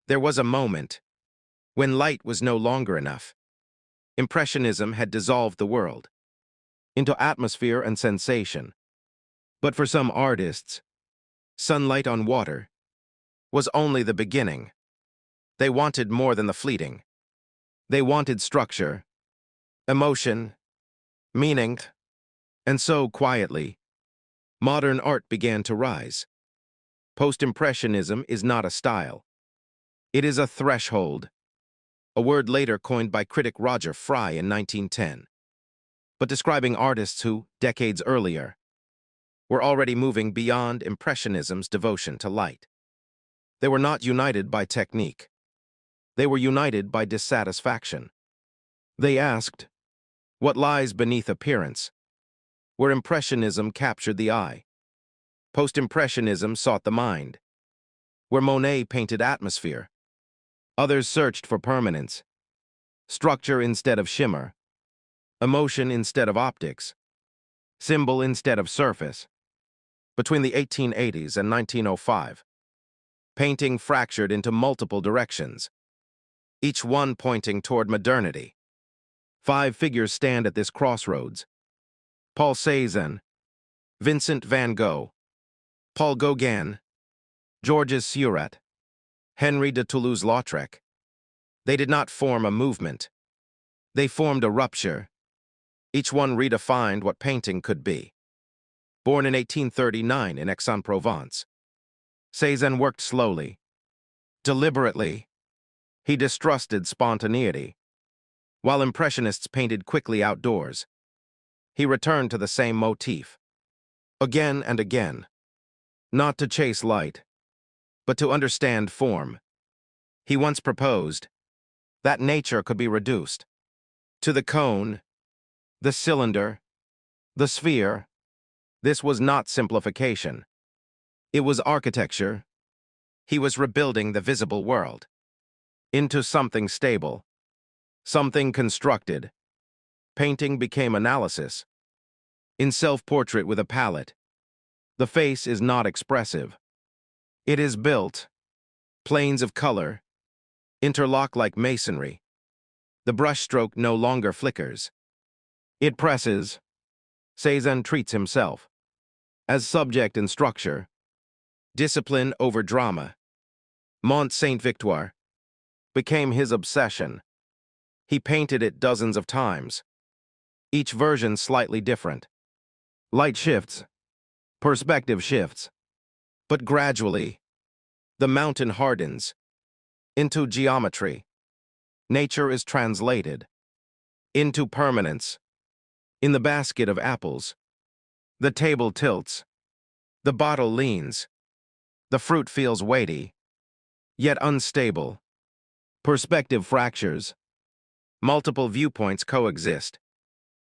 There was a moment when light was no longer enough. Impressionism had dissolved the world into atmosphere and sensation. But for some artists, sunlight on water was only the beginning. They wanted more than the fleeting. They wanted structure, emotion, meaning, and so quietly, modern art began to rise. Post-Impressionism is not a style. It is a threshold, a word later coined by critic Roger Fry in 1910, but describing artists who, decades earlier, were already moving beyond Impressionism's devotion to light. They were not united by technique. They were united by dissatisfaction. They asked, what lies beneath appearance? Where Impressionism captured the eye, Post-Impressionism sought the mind. Where Monet painted atmosphere, others searched for permanence, structure instead of shimmer, emotion instead of optics, symbol instead of surface. Between the 1880s and 1905, painting fractured into multiple directions, each one pointing toward modernity. 5 figures stand at this crossroads: Paul Cézanne, Vincent van Gogh, Paul Gauguin, Georges Seurat, Henri de Toulouse-Lautrec. They did not form a movement. They formed a rupture. Each one redefined what painting could be. Born in 1839 in Aix-en-Provence, Cézanne worked slowly, deliberately. He distrusted spontaneity. While Impressionists painted quickly outdoors, he returned to the same motif, again and again, not to chase light, but to understand form. He once proposed that nature could be reduced to the cone, the cylinder, the sphere. This was not simplification. It was architecture. He was rebuilding the visible world into something stable, something constructed. Painting became analysis. In self-portrait with a palette, the face is not expressive. It is built. Planes of color interlock like masonry. The brushstroke no longer flickers. It presses. Cézanne treats himself as subject in structure, discipline over drama. Mont Saint-Victoire became his obsession. He painted it dozens of times, each version slightly different. Light shifts, perspective shifts, but gradually, the mountain hardens into geometry. Nature is translated into permanence. In the basket of apples, the table tilts, the bottle leans, the fruit feels weighty, yet unstable. Perspective fractures. Multiple viewpoints coexist.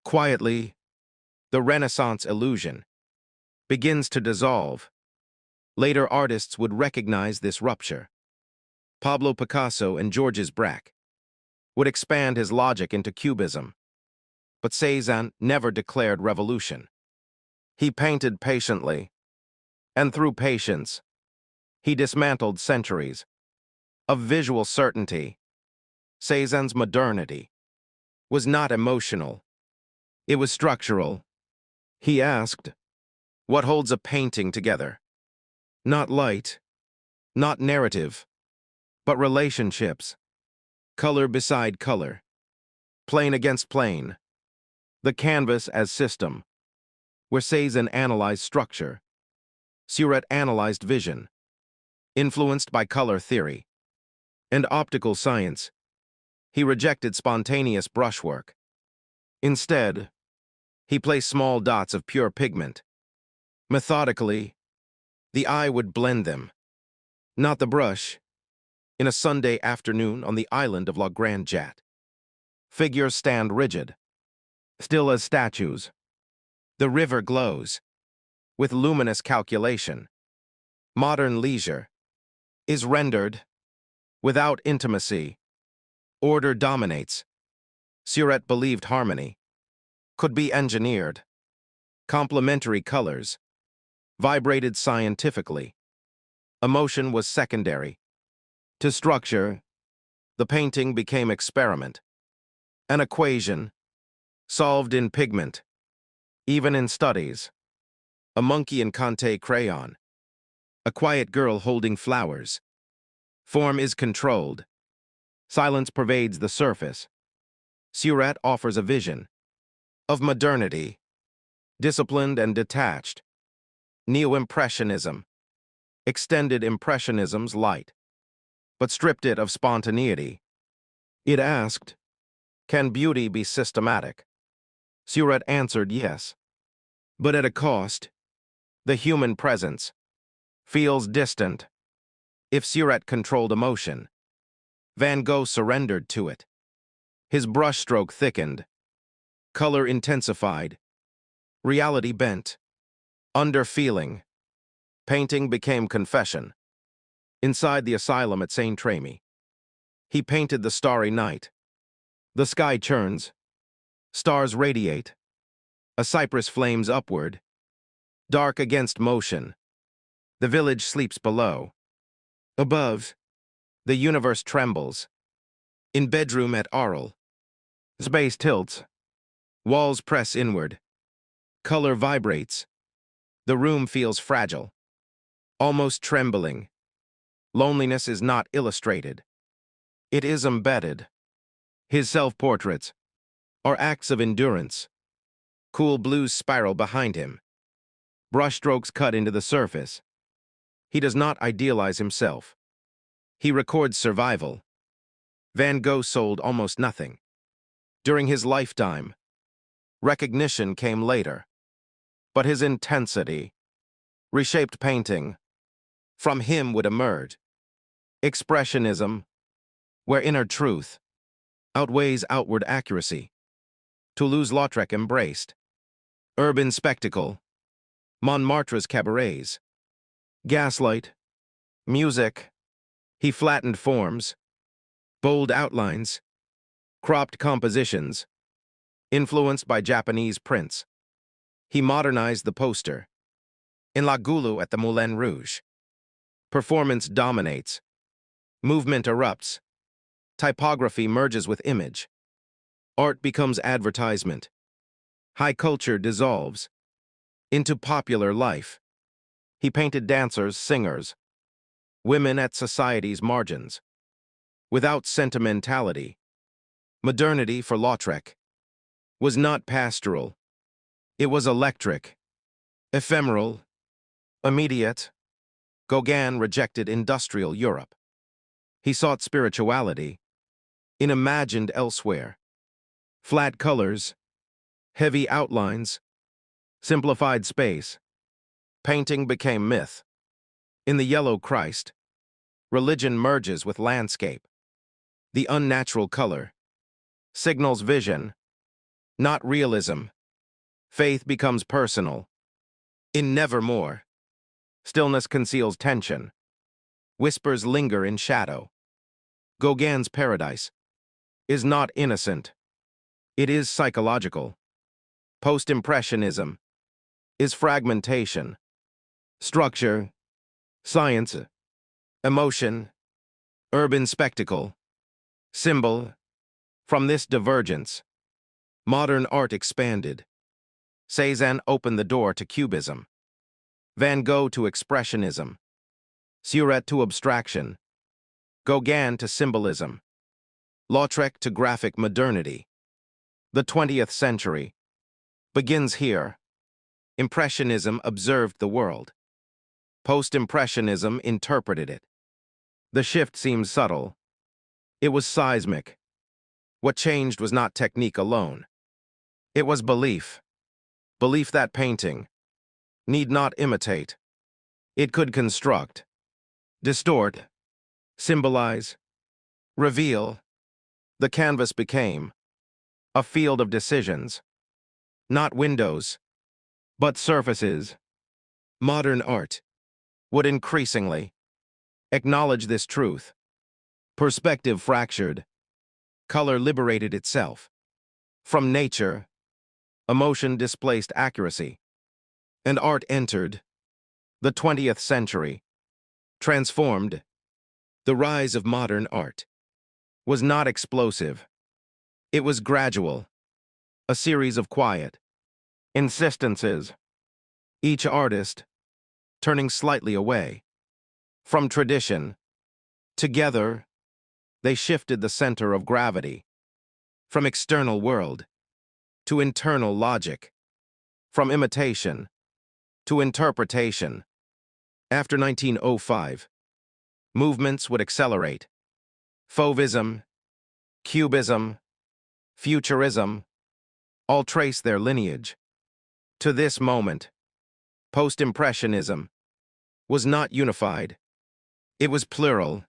Quietly, the Renaissance illusion begins to dissolve. Later artists would recognize this rupture. Pablo Picasso and Georges Braque would expand his logic into cubism. But Cézanne never declared revolution. He painted patiently, and through patience, he dismantled centuries of visual certainty. Cézanne's modernity was not emotional. It was structural. He asked, what holds a painting together? Not light, not narrative, but relationships. Color beside color, plane against plane. The canvas as system, where Cézanne analyzed structure. Seurat analyzed vision, influenced by color theory and optical science. He rejected spontaneous brushwork. Instead, he placed small dots of pure pigment. Methodically, the eye would blend them, not the brush. In a Sunday afternoon on the island of La Grande Jatte, figures stand rigid, still as statues. The river glows with luminous calculation. Modern leisure is rendered without intimacy. Order dominates. Seurat believed harmony could be engineered. Complementary colors vibrated scientifically. Emotion was secondary. To structure, the painting became experiment, an equation, solved in pigment, even in studies. A monkey in Conte crayon, a quiet girl holding flowers. Form is controlled. Silence pervades the surface. Seurat offers a vision of modernity, disciplined and detached. Neo-Impressionism extended Impressionism's light, but stripped it of spontaneity. It asked, can beauty be systematic? Seurat answered yes, but at a cost. The human presence feels distant. If Seurat controlled emotion, Van Gogh surrendered to it. His brushstroke thickened, color intensified, reality bent. Under feeling, painting became confession. Inside the asylum at St. Trémy, he painted the starry night. The sky churns, stars radiate, a cypress flames upward, dark against motion. The village sleeps below. Above, the universe trembles. In bedroom at Arles, space tilts, walls press inward, color vibrates. The room feels fragile, almost trembling. Loneliness is not illustrated. It is embedded. His self-portraits are acts of endurance. Cool blues spiral behind him. Brushstrokes cut into the surface. He does not idealize himself. He records survival. Van Gogh sold almost nothing. During his lifetime, recognition came later. But his intensity reshaped painting. From him would emerge Expressionism, where inner truth outweighs outward accuracy. Toulouse-Lautrec embraced urban spectacle, Montmartre's cabarets, gaslight, music. He flattened forms, bold outlines, cropped compositions, influenced by Japanese prints. He modernized the poster. In La Goulou at the Moulin Rouge, performance dominates, movement erupts, typography merges with image. Art becomes advertisement. High culture dissolves into popular life. He painted dancers, singers, women at society's margins. Without sentimentality, modernity for Lautrec was not pastoral. It was electric, ephemeral, immediate. Gauguin rejected industrial Europe. He sought spirituality in imagined elsewhere. Flat colors, heavy outlines, simplified space. Painting became myth. In the Yellow Christ, religion merges with landscape. The unnatural color signals vision, not realism. Faith becomes personal. In Nevermore, stillness conceals tension. Whispers linger in shadow. Gauguin's paradise is not innocent. It is psychological. Post-Impressionism is fragmentation. Structure, science, emotion, urban spectacle, symbol. From this divergence, modern art expanded. Cézanne opened the door to Cubism. Van Gogh to Expressionism. Seurat to abstraction. Gauguin to symbolism. Lautrec to graphic modernity. The 20th century begins here. Impressionism observed the world. Post-Impressionism interpreted it. The shift seemed subtle. It was seismic. What changed was not technique alone. It was belief. Belief that painting need not imitate. It could construct, distort, symbolize, reveal. The canvas became a field of decisions, not windows, but surfaces. Modern art would increasingly acknowledge this truth. Perspective fractured, color liberated itself. From nature, emotion displaced accuracy, and art entered the 20th century, transformed The rise of modern art was not explosive. It was gradual, a series of quiet insistences, each artist turning slightly away from tradition. Together, they shifted the center of gravity from external world to internal logic, from imitation to interpretation. After 1905, movements would accelerate. Fauvism, Cubism, Futurism, all trace their lineage. To this moment, Post-Impressionism was not unified. It was plural,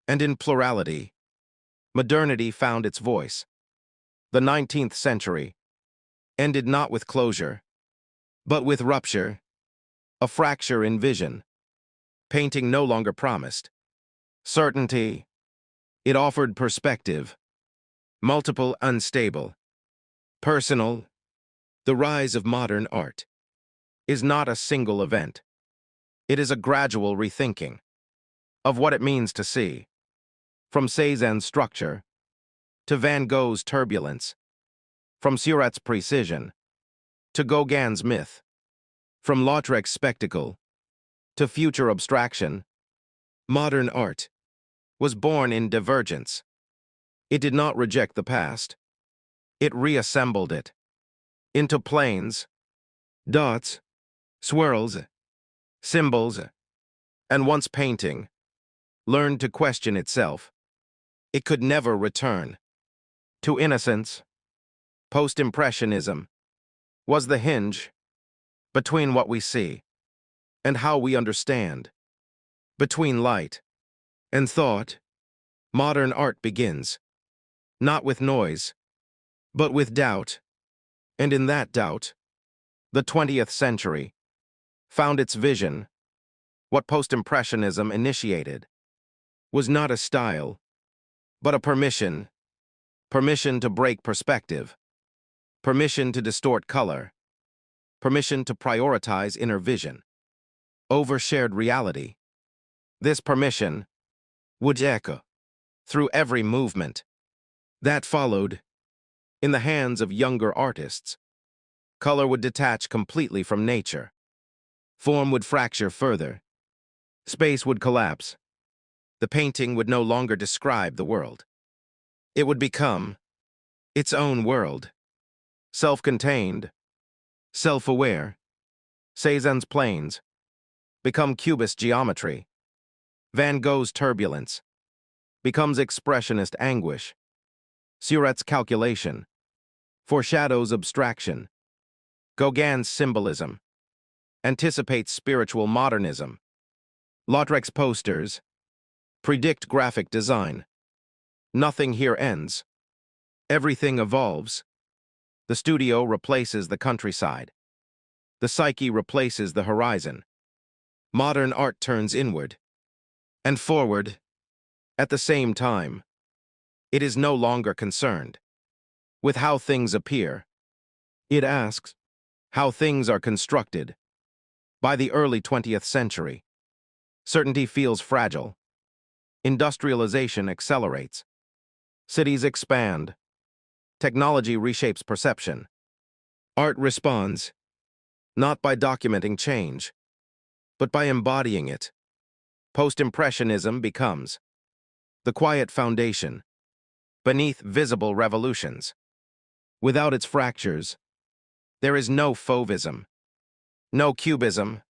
and in plurality, modernity found its voice. The 19th century ended not with closure, but with rupture, a fracture in vision. Painting no longer promised certainty. It offered perspective, multiple, unstable, personal. The rise of modern art is not a single event. It is a gradual rethinking of what it means to see. From Cézanne's structure to Van Gogh's turbulence, from Seurat's precision to Gauguin's myth, from Lautrec's spectacle to future abstraction, modern art was born in divergence. It did not reject the past. It reassembled it into planes, dots, swirls, symbols, and once painting learned to question itself, it could never return to innocence. Post-Impressionism was the hinge between what we see and how we understand. Between light and thought, modern art begins, not with noise, but with doubt. And in that doubt, the 20th century found its vision. What Post-Impressionism initiated was not a style, but a permission. Permission to break perspective. Permission to distort color. Permission to prioritize inner vision over shared reality. This permission would echo through every movement that followed. In the hands of younger artists, color would detach completely from nature. Form would fracture further. Space would collapse. The painting would no longer describe the world. It would become its own world, self-contained, self-aware. Cézanne's planes become Cubist geometry. Van Gogh's turbulence becomes expressionist anguish. Seurat's calculation foreshadows abstraction. Gauguin's symbolism anticipates spiritual modernism. Lautrec's posters predict graphic design. Nothing here ends. Everything evolves. The studio replaces the countryside. The psyche replaces the horizon. Modern art turns inward and forward at the same time. It is no longer concerned with how things appear. It asks how things are constructed. By the early 20th century, certainty feels fragile. Industrialization accelerates. Cities expand. Technology reshapes perception. Art responds, not by documenting change, but by embodying it. Post-Impressionism becomes the quiet foundation beneath visible revolutions. Without its fractures, there is no Fauvism, no Cubism,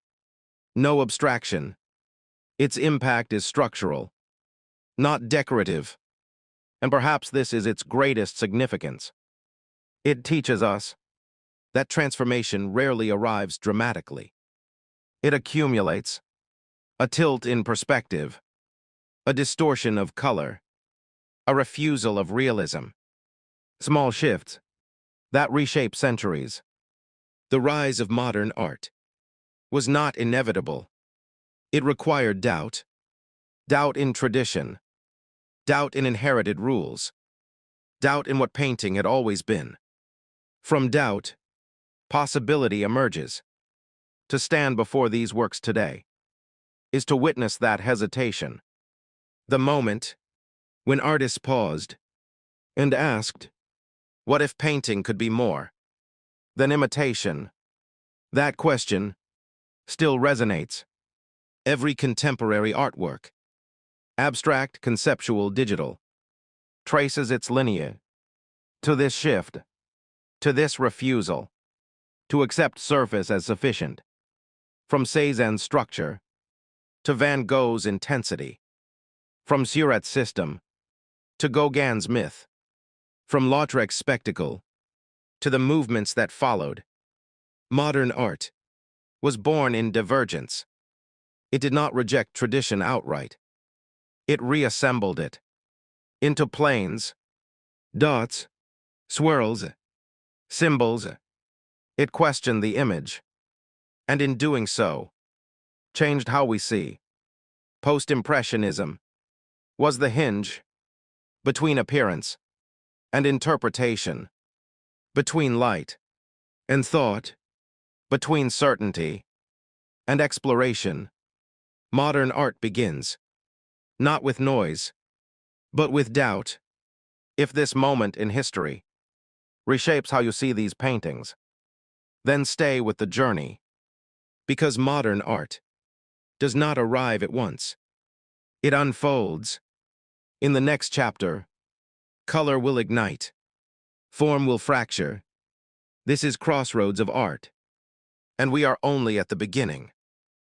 no abstraction. Its impact is structural, not decorative, and perhaps this is its greatest significance. It teaches us that transformation rarely arrives dramatically. It accumulates, a tilt in perspective, a distortion of color, a refusal of realism. Small shifts that reshape centuries. The rise of modern art was not inevitable. It required doubt, doubt in tradition, doubt in inherited rules, doubt in what painting had always been. From doubt, possibility emerges. To stand before these works today is to witness that hesitation. The moment when artists paused and asked, what if painting could be more than imitation? That question still resonates. Every contemporary artwork, abstract, conceptual, digital, traces its lineage to this shift, to this refusal to accept surface as sufficient. From Cézanne's structure to Van Gogh's intensity, from Seurat's system to Gauguin's myth, from Lautrec's spectacle to the movements that followed, modern art was born in divergence. It did not reject tradition outright. It reassembled it into planes, dots, swirls, symbols. It questioned the image, and in doing so, changed how we see. Post-Impressionism was the hinge between appearance and interpretation, between light and thought, between certainty and exploration. Modern art begins, not with noise, but with doubt. If this moment in history reshapes how you see these paintings, then stay with the journey, because modern art does not arrive at once. It unfolds. In the next chapter, color will ignite, form will fracture. This is Crossroads of Art, and we are only at the beginning.